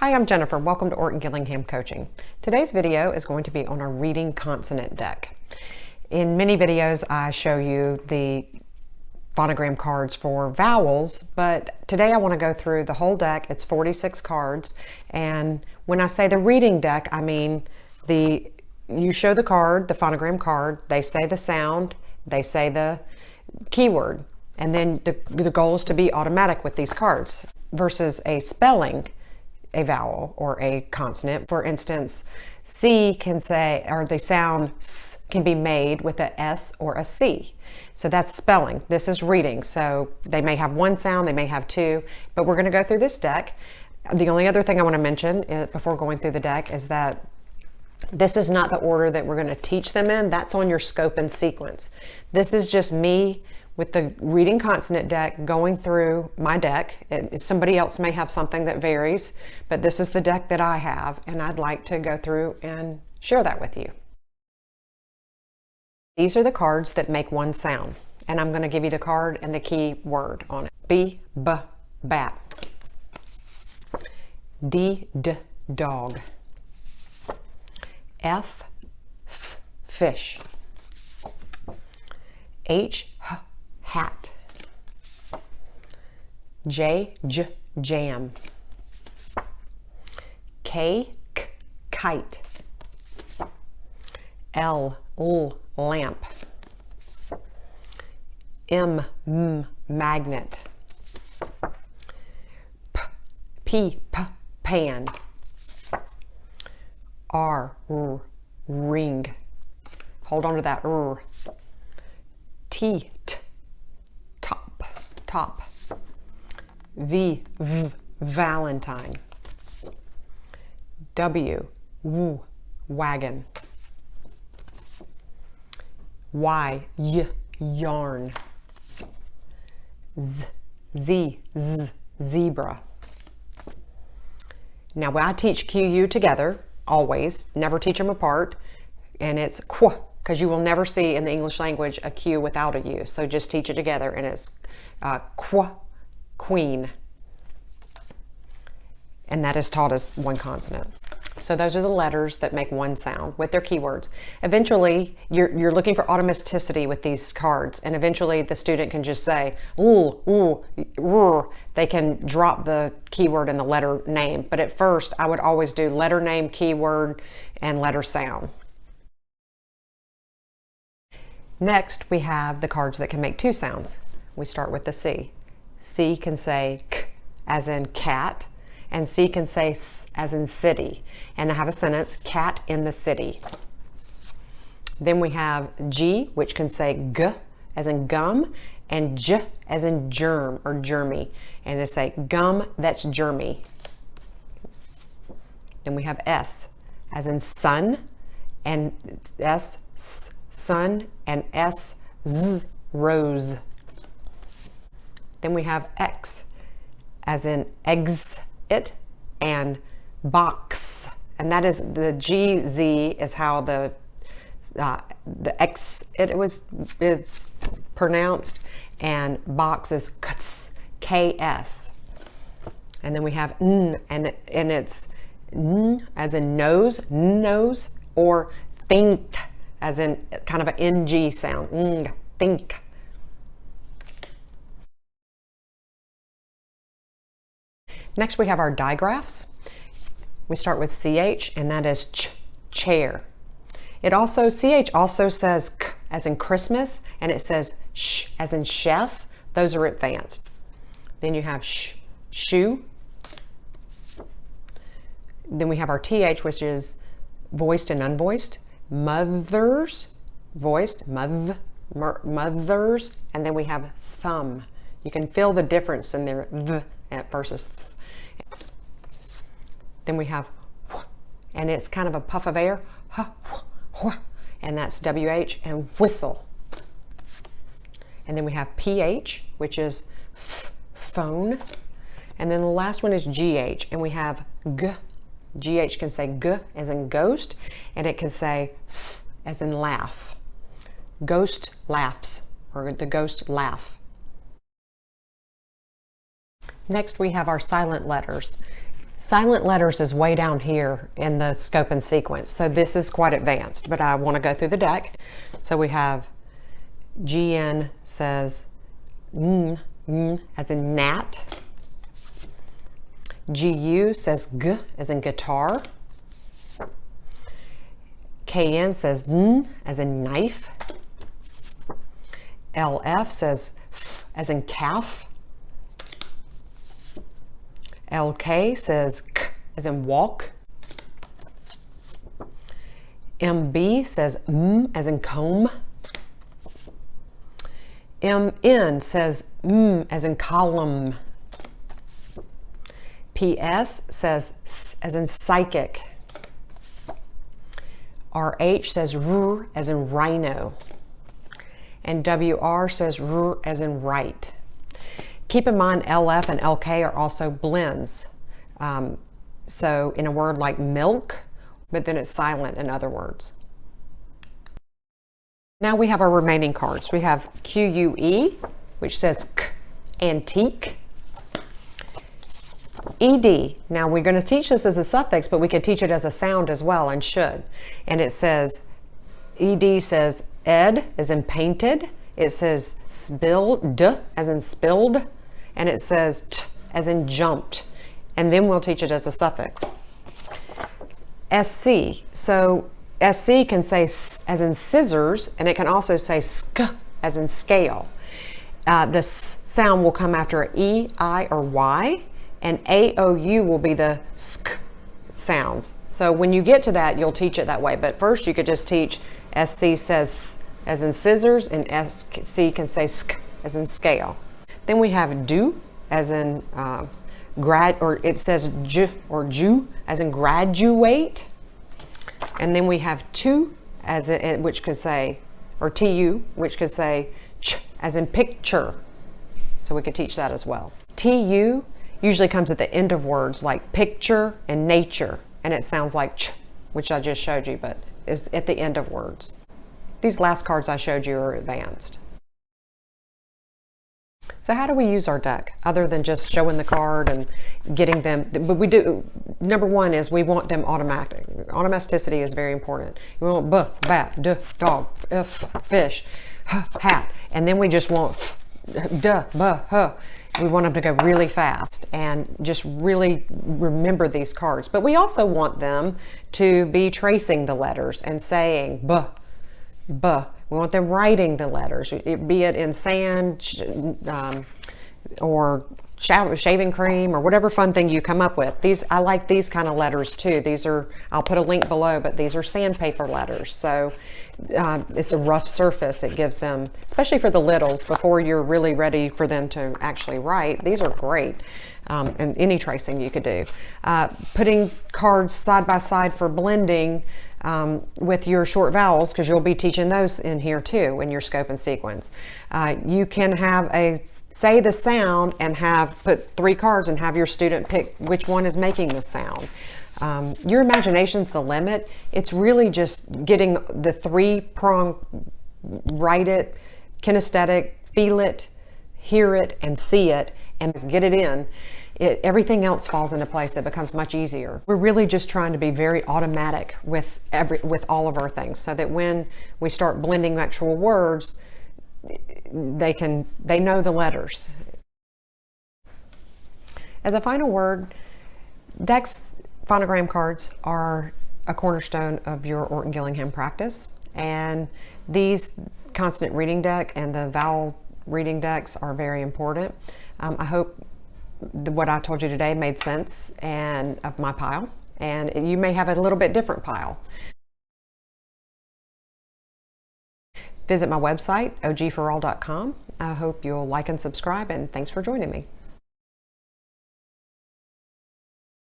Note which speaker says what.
Speaker 1: Hi, I'm Jennifer. Welcome to Orton Gillingham Coaching. Today's video is going to be on our Reading Consonant Deck. In many videos, I show you the phonogram cards for vowels, but today I want to go through the whole deck. It's 46 cards, and when I say the reading deck, I mean you show the card, the phonogram card, they say the sound, they say the keyword, and then the goal is to be automatic with these cards versus a spelling a vowel or a consonant. For instance, C can say, or the sound S can be made with a S or a C. So that's spelling. This is reading. So they may have one sound, they may have two, but we're going to go through this deck. The only other thing I want to mention before going through the deck is that this is not the order that we're going to teach them in. That's on your scope and sequence. This is just me with the Reading Consonant Deck going through my deck. Somebody else may have something that varies, but this is the deck that I have, and I'd like to go through and share that with you. These are the cards that make one sound, and I'm going to give you the card and the key word on it. B, b, bat. D, d, dog. F, fish. H, hat. J, jam. K, kite. L, lamp. M, magnet. P, pan. R, ring. Hold on to that r. T, top. V, Valentine. W, wagon. Y, yarn. Z, zebra. Now I teach QU together, always, never teach them apart, and it's qu, because you will never see in the English language a Q without a U. So just teach it together, and it's qu, queen. And that is taught as one consonant. So those are the letters that make one sound with their keywords. Eventually, you're looking for automaticity with these cards, and eventually the student can just say, ooh, they can drop the keyword and the letter name. But at first, I would always do letter name, keyword, and letter sound. Next, we have the cards that can make two sounds. We start with the C. C can say k as in cat, and C can say s as in city. And I have a sentence, cat in the city. Then we have G, which can say g as in gum, and j as in germ or germy. And they say gum that's germy. Then we have S as in sun, and S, sun, and S, rose. Then we have X as in eggs, it, and box, and that is the GZ is how the X it's pronounced, and box is KS. And then we have N, and it's N as in nose, or think as in kind of an NG sound, think. Next, we have our digraphs. We start with CH, and that is chair. CH also says k as in Christmas, and it says sh as in chef. Those are advanced. Then you have shoe. Then we have our TH, which is voiced and unvoiced. Mothers, voiced, mothers, and then we have thumb. You can feel the difference in there, versus th. Then we have wh, and it's kind of a puff of air, and that's WH, and whistle. And then we have PH, which is phone. And then the last one is GH, and we have G. GH can say G as in ghost, and it can say F as in laugh. Ghost laughs, or the ghost laugh. Next we have our silent letters. Silent letters is way down here in the scope and sequence, so this is quite advanced, but I want to go through the deck. So we have GN says as in gnat. GU says G as in guitar. KN says N as in knife. LF says F as in calf. LK says K as in walk. MB says M as in comb. MN says M as in column. PS says S as in psychic. RH says R as in rhino. And WR says R as in right. Keep in mind LF and LK are also blends. So in a word like milk, but then it's silent in other words. Now we have our remaining cards. We have QUE, which says K, antique. ED, now we're going to teach this as a suffix, but we could teach it as a sound as well, and should. And it says, ED says ed as in painted. It says spilled as in spilled. And it says t as in jumped. And then we'll teach it as a suffix. SC, so SC can say S as in scissors, and it can also say sk as in scale. The S sound will come after a E, I, or Y, and AOU will be the sk sounds. So when you get to that, you'll teach it that way. But first you could just teach SC says S as in scissors, and SC can say sk as in scale. Then we have do as in grad, or it says j or ju as in graduate. And then we have tu as in, which could say, or tu, which could say ch as in picture. So we could teach that as well. Tu usually comes at the end of words like picture and nature, and it sounds like ch, which I just showed you, but is at the end of words. These last cards I showed you are advanced. So how do we use our deck other than just showing the card and getting them? But we do, number one is we want them automatic. Automaticity is very important. We want b, bat, d, dog, f, fish, h, hat. And then we just want f, d, b, h. We want them to go really fast and just really remember these cards. But we also want them to be tracing the letters and saying b, b. We want them writing the letters, be it in sand or shaving cream or whatever fun thing you come up with. These, I like these kind of letters too. These are, I'll put a link below, but these are sandpaper letters. So it's a rough surface. It gives them, especially for the littles, before you're really ready for them to actually write. These are great. And any tracing you could do. Putting cards side by side for blending with your short vowels, because you'll be teaching those in here too in your scope and sequence. You can have say the sound and put 3 cards and have your student pick which one is making the sound. Your imagination's the limit. It's really just getting the 3-prong, write it, kinesthetic, feel it, hear it, and see it, and get it in. Everything else falls into place. It becomes much easier. We're really just trying to be very automatic with all of our things, so that when we start blending actual words, they know the letters. As a final word, Deck's phonogram cards are a cornerstone of your Orton Gillingham practice, and these consonant reading deck and the vowel reading decks are very important. I hope what I told you today made sense of my pile, and you may have a little bit different pile. Visit my website, OGforAll.com. I hope you'll like and subscribe, and thanks for joining me.